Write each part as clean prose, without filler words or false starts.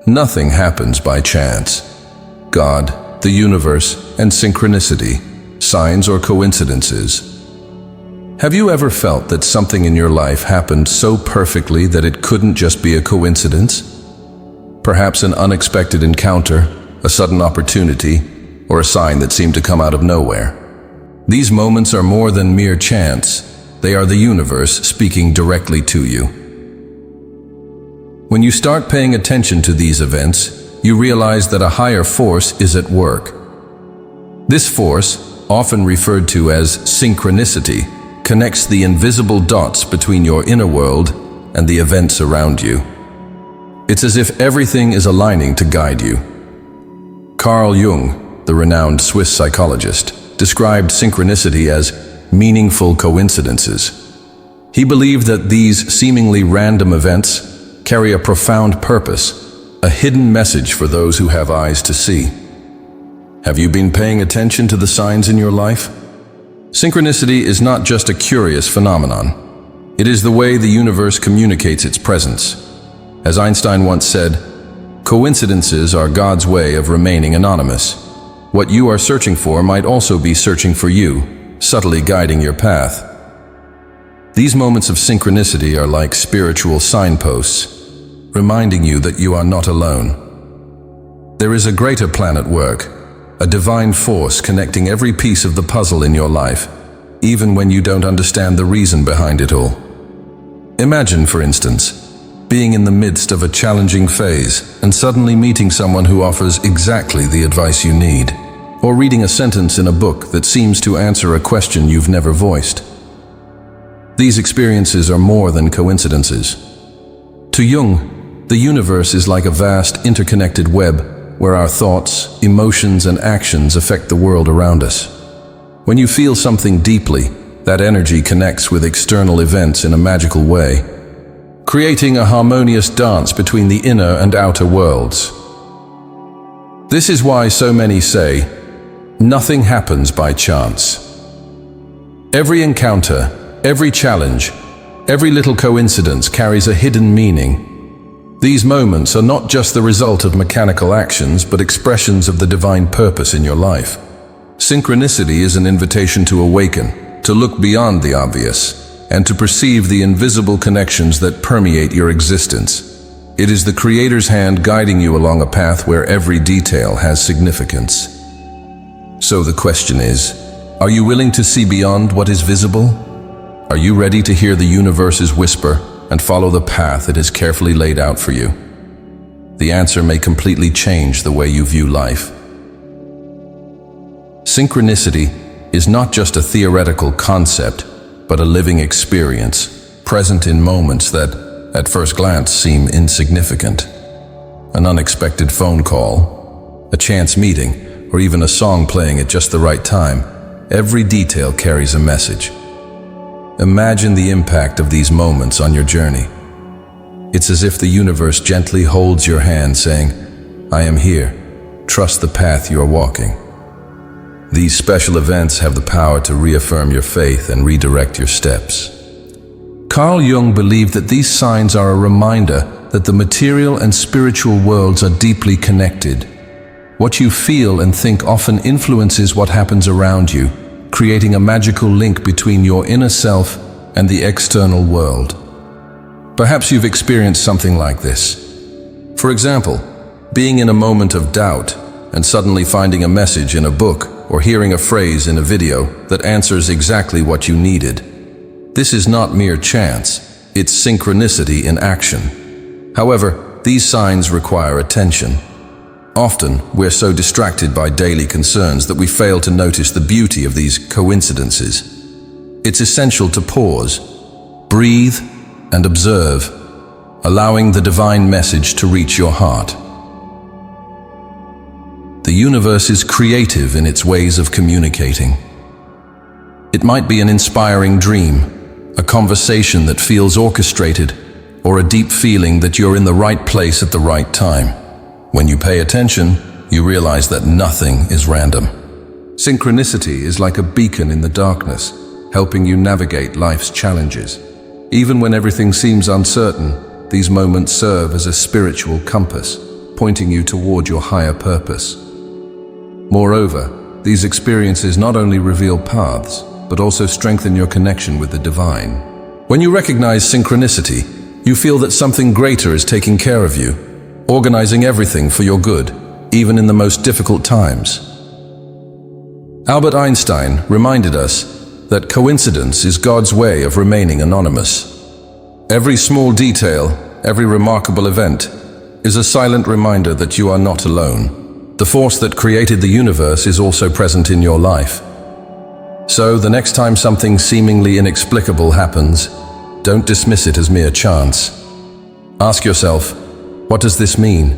Nothing happens by chance. God, the universe, and synchronicity, signs or coincidences. Have you ever felt that something in your life happened so perfectly that it couldn't just be a coincidence? Perhaps an unexpected encounter, a sudden opportunity, or a sign that seemed to come out of nowhere. These moments are more than mere chance. They are the universe speaking directly to you. When you start paying attention to these events, you realize that a higher force is at work. This force, often referred to as synchronicity, connects the invisible dots between your inner world and the events around you. It's as if everything is aligning to guide you. Carl Jung, the renowned Swiss psychologist, described synchronicity as meaningful coincidences. He believed that these seemingly random events carry a profound purpose, a hidden message for those who have eyes to see. Have you been paying attention to the signs in your life? Synchronicity is not just a curious phenomenon. It is the way the universe communicates its presence. As Einstein once said, "Coincidences are God's way of remaining anonymous. What you are searching for might also be searching for you, subtly guiding your path." These moments of synchronicity are like spiritual signposts, reminding you that you are not alone. There is a greater plan at work, a divine force connecting every piece of the puzzle in your life, even when you don't understand the reason behind it all. Imagine, for instance, being in the midst of a challenging phase and suddenly meeting someone who offers exactly the advice you need, or reading a sentence in a book that seems to answer a question you've never voiced. These experiences are more than coincidences. To Jung, the universe is like a vast interconnected web where our thoughts, emotions, and actions affect the world around us. When you feel something deeply, that energy connects with external events in a magical way, creating a harmonious dance between the inner and outer worlds. This is why so many say, nothing happens by chance. Every encounter, every challenge, every little coincidence carries a hidden meaning. These moments are not just the result of mechanical actions, but expressions of the divine purpose in your life. Synchronicity is an invitation to awaken, to look beyond the obvious, and to perceive the invisible connections that permeate your existence. It is the Creator's hand guiding you along a path where every detail has significance. So the question is, are you willing to see beyond what is visible? Are you ready to hear the universe's whisper and follow the path it has carefully laid out for you? The answer may completely change the way you view life. Synchronicity is not just a theoretical concept, but a living experience, present in moments that, at first glance, seem insignificant. An unexpected phone call, a chance meeting, or even a song playing at just the right time, every detail carries a message. Imagine the impact of these moments on your journey. It's as if the universe gently holds your hand saying, "I am here. Trust the path you are walking." These special events have the power to reaffirm your faith and redirect your steps. Carl Jung believed that these signs are a reminder that the material and spiritual worlds are deeply connected. What you feel and think often influences what happens around you, creating a magical link between your inner self and the external world. Perhaps you've experienced something like this. For example, being in a moment of doubt and suddenly finding a message in a book or hearing a phrase in a video that answers exactly what you needed. This is not mere chance, it's synchronicity in action. However, these signs require attention. Often, we're so distracted by daily concerns that we fail to notice the beauty of these coincidences. It's essential to pause, breathe, and observe, allowing the divine message to reach your heart. The universe is creative in its ways of communicating. It might be an inspiring dream, a conversation that feels orchestrated, or a deep feeling that you're in the right place at the right time. When you pay attention, you realize that nothing is random. Synchronicity is like a beacon in the darkness, helping you navigate life's challenges. Even when everything seems uncertain, these moments serve as a spiritual compass, pointing you toward your higher purpose. Moreover, these experiences not only reveal paths, but also strengthen your connection with the divine. When you recognize synchronicity, you feel that something greater is taking care of you, organizing everything for your good, even in the most difficult times. Albert Einstein reminded us that coincidence is God's way of remaining anonymous. Every small detail, every remarkable event, is a silent reminder that you are not alone. The force that created the universe is also present in your life. So, the next time something seemingly inexplicable happens, don't dismiss it as mere chance. Ask yourself, what does this mean?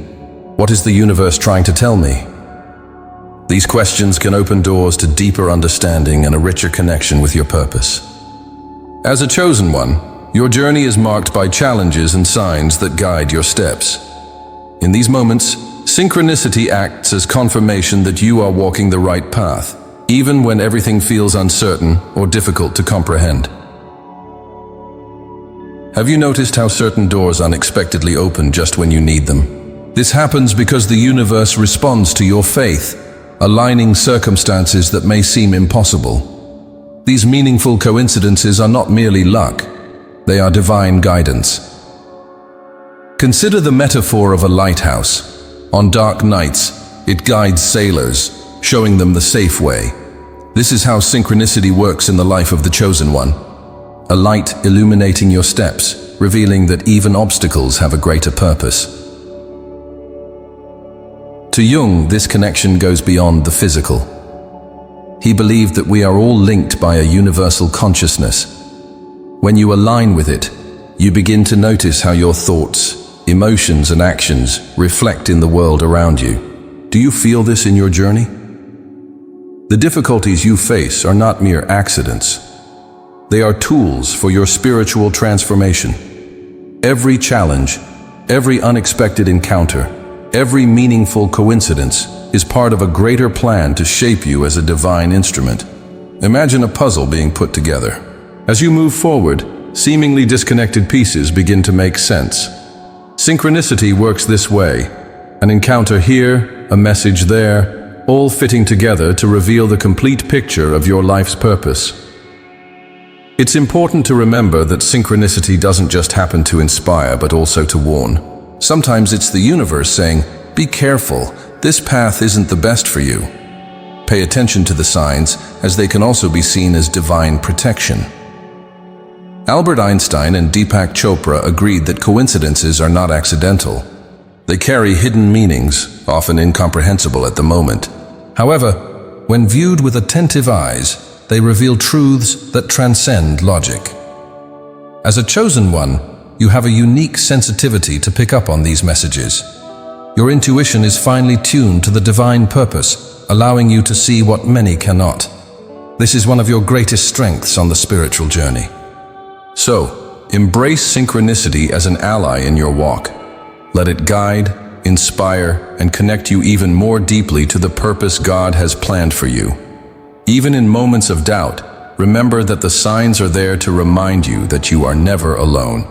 What is the universe trying to tell me? These questions can open doors to deeper understanding and a richer connection with your purpose. As a chosen one, your journey is marked by challenges and signs that guide your steps. In these moments, synchronicity acts as confirmation that you are walking the right path, even when everything feels uncertain or difficult to comprehend. Have you noticed how certain doors unexpectedly open just when you need them? This happens because the universe responds to your faith, aligning circumstances that may seem impossible. These meaningful coincidences are not merely luck, they are divine guidance. Consider the metaphor of a lighthouse. On dark nights, it guides sailors, showing them the safe way. This is how synchronicity works in the life of the chosen one. A light illuminating your steps, revealing that even obstacles have a greater purpose. To Jung, this connection goes beyond the physical. He believed that we are all linked by a universal consciousness. When you align with it, you begin to notice how your thoughts, emotions, and actions reflect in the world around you. Do you feel this in your journey? The difficulties you face are not mere accidents. They are tools for your spiritual transformation. Every challenge, every unexpected encounter, every meaningful coincidence is part of a greater plan to shape you as a divine instrument. Imagine a puzzle being put together. As you move forward, seemingly disconnected pieces begin to make sense. Synchronicity works this way. An encounter here, a message there, all fitting together to reveal the complete picture of your life's purpose. It's important to remember that synchronicity doesn't just happen to inspire, but also to warn. Sometimes it's the universe saying, "Be careful, this path isn't the best for you." Pay attention to the signs, as they can also be seen as divine protection. Albert Einstein and Deepak Chopra agreed that coincidences are not accidental. They carry hidden meanings, often incomprehensible at the moment. However, when viewed with attentive eyes, they reveal truths that transcend logic. As a chosen one, you have a unique sensitivity to pick up on these messages. Your intuition is finely tuned to the divine purpose, allowing you to see what many cannot. This is one of your greatest strengths on the spiritual journey. So, embrace synchronicity as an ally in your walk. Let it guide, inspire, and connect you even more deeply to the purpose God has planned for you. Even in moments of doubt, remember that the signs are there to remind you that you are never alone.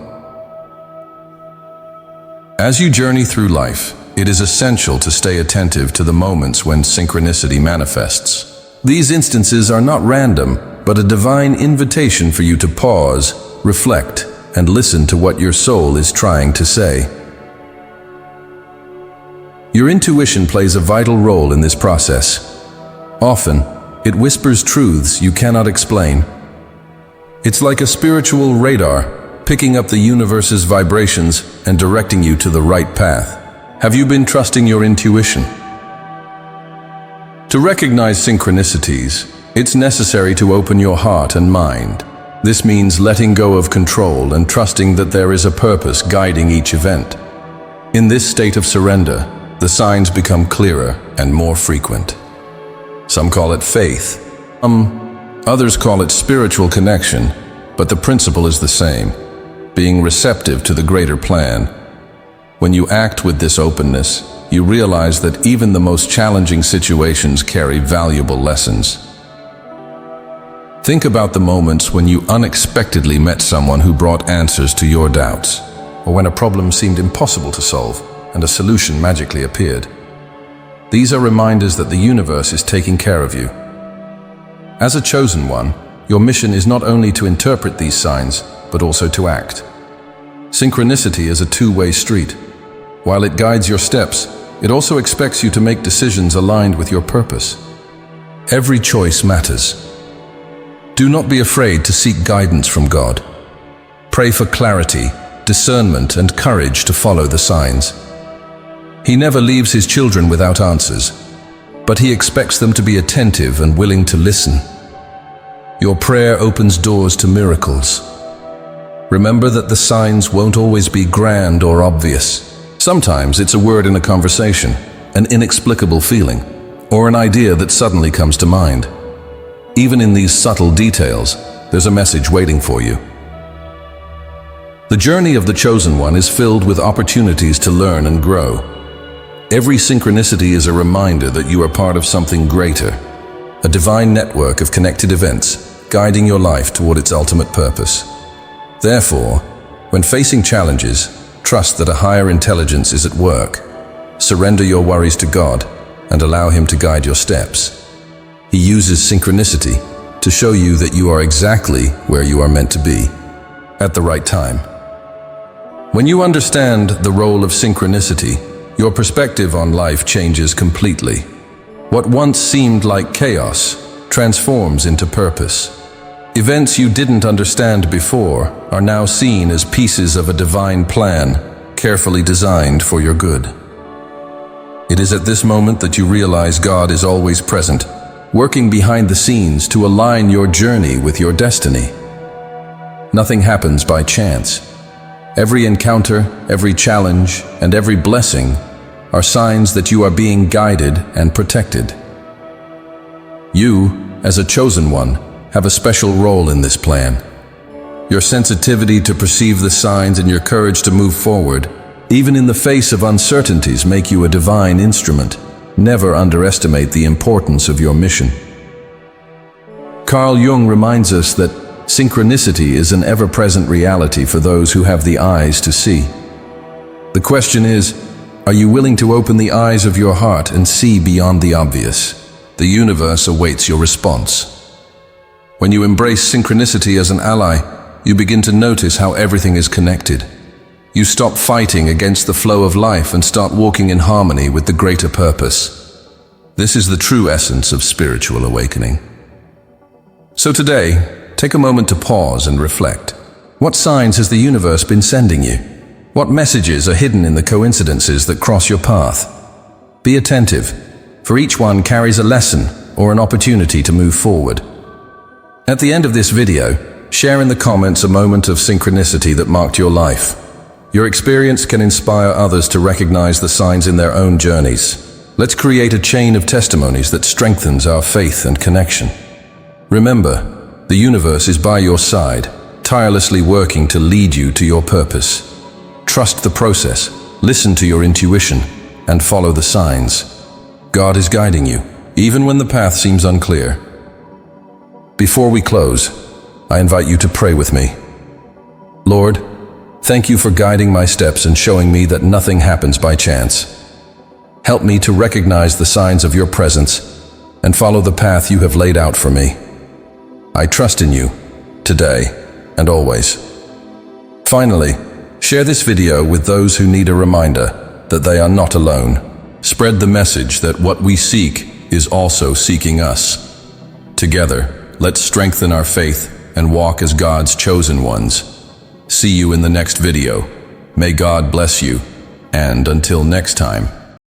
As you journey through life, it is essential to stay attentive to the moments when synchronicity manifests. These instances are not random, but a divine invitation for you to pause, reflect, and listen to what your soul is trying to say. Your intuition plays a vital role in this process. Often, it whispers truths you cannot explain. It's like a spiritual radar, picking up the universe's vibrations and directing you to the right path. Have you been trusting your intuition? To recognize synchronicities, it's necessary to open your heart and mind. This means letting go of control and trusting that there is a purpose guiding each event. In this state of surrender, the signs become clearer and more frequent. Some call it faith. Others call it spiritual connection, but the principle is the same, being receptive to the greater plan. When you act with this openness, you realize that even the most challenging situations carry valuable lessons. Think about the moments when you unexpectedly met someone who brought answers to your doubts, or when a problem seemed impossible to solve. and a solution magically appeared. These are reminders that the universe is taking care of you. As a chosen one, your mission is not only to interpret these signs, but also to act. Synchronicity is a two-way street. While it guides your steps, it also expects you to make decisions aligned with your purpose. Every choice matters. Do not be afraid to seek guidance from God. Pray for clarity, discernment, and courage to follow the signs. He never leaves his children without answers, but he expects them to be attentive and willing to listen. Your prayer opens doors to miracles. Remember that the signs won't always be grand or obvious. Sometimes it's a word in a conversation, an inexplicable feeling, or an idea that suddenly comes to mind. Even in these subtle details, there's a message waiting for you. The journey of the chosen one is filled with opportunities to learn and grow. Every synchronicity is a reminder that you are part of something greater, a divine network of connected events guiding your life toward its ultimate purpose. Therefore, when facing challenges, trust that a higher intelligence is at work. Surrender your worries to God and allow Him to guide your steps. He uses synchronicity to show you that you are exactly where you are meant to be, at the right time. When you understand the role of synchronicity, your perspective on life changes completely. What once seemed like chaos transforms into purpose. Events you didn't understand before are now seen as pieces of a divine plan, carefully designed for your good. It is at this moment that you realize God is always present, working behind the scenes to align your journey with your destiny. Nothing happens by chance. Every encounter, every challenge, and every blessing are signs that you are being guided and protected. You, as a chosen one, have a special role in this plan. Your sensitivity to perceive the signs and your courage to move forward, even in the face of uncertainties, make you a divine instrument. Never underestimate the importance of your mission. Carl Jung reminds us that synchronicity is an ever-present reality for those who have the eyes to see. The question is, are you willing to open the eyes of your heart and see beyond the obvious? The universe awaits your response. When you embrace synchronicity as an ally, you begin to notice how everything is connected. You stop fighting against the flow of life and start walking in harmony with the greater purpose. This is the true essence of spiritual awakening. So today, take a moment to pause and reflect. What signs has the universe been sending you? What messages are hidden in the coincidences that cross your path? Be attentive, for each one carries a lesson or an opportunity to move forward. At the end of this video, share in the comments a moment of synchronicity that marked your life. Your experience can inspire others to recognize the signs in their own journeys. Let's create a chain of testimonies that strengthens our faith and connection. Remember, the universe is by your side, tirelessly working to lead you to your purpose. Trust the process, listen to your intuition, and follow the signs. God is guiding you, even when the path seems unclear. Before we close, I invite you to pray with me. Lord, thank you for guiding my steps and showing me that nothing happens by chance. Help me to recognize the signs of your presence and follow the path you have laid out for me. I trust in you, today and always. Finally, share this video with those who need a reminder that they are not alone. Spread the message that what we seek is also seeking us. Together, let's strengthen our faith and walk as God's chosen ones. See you in the next video. May God bless you, and until next time.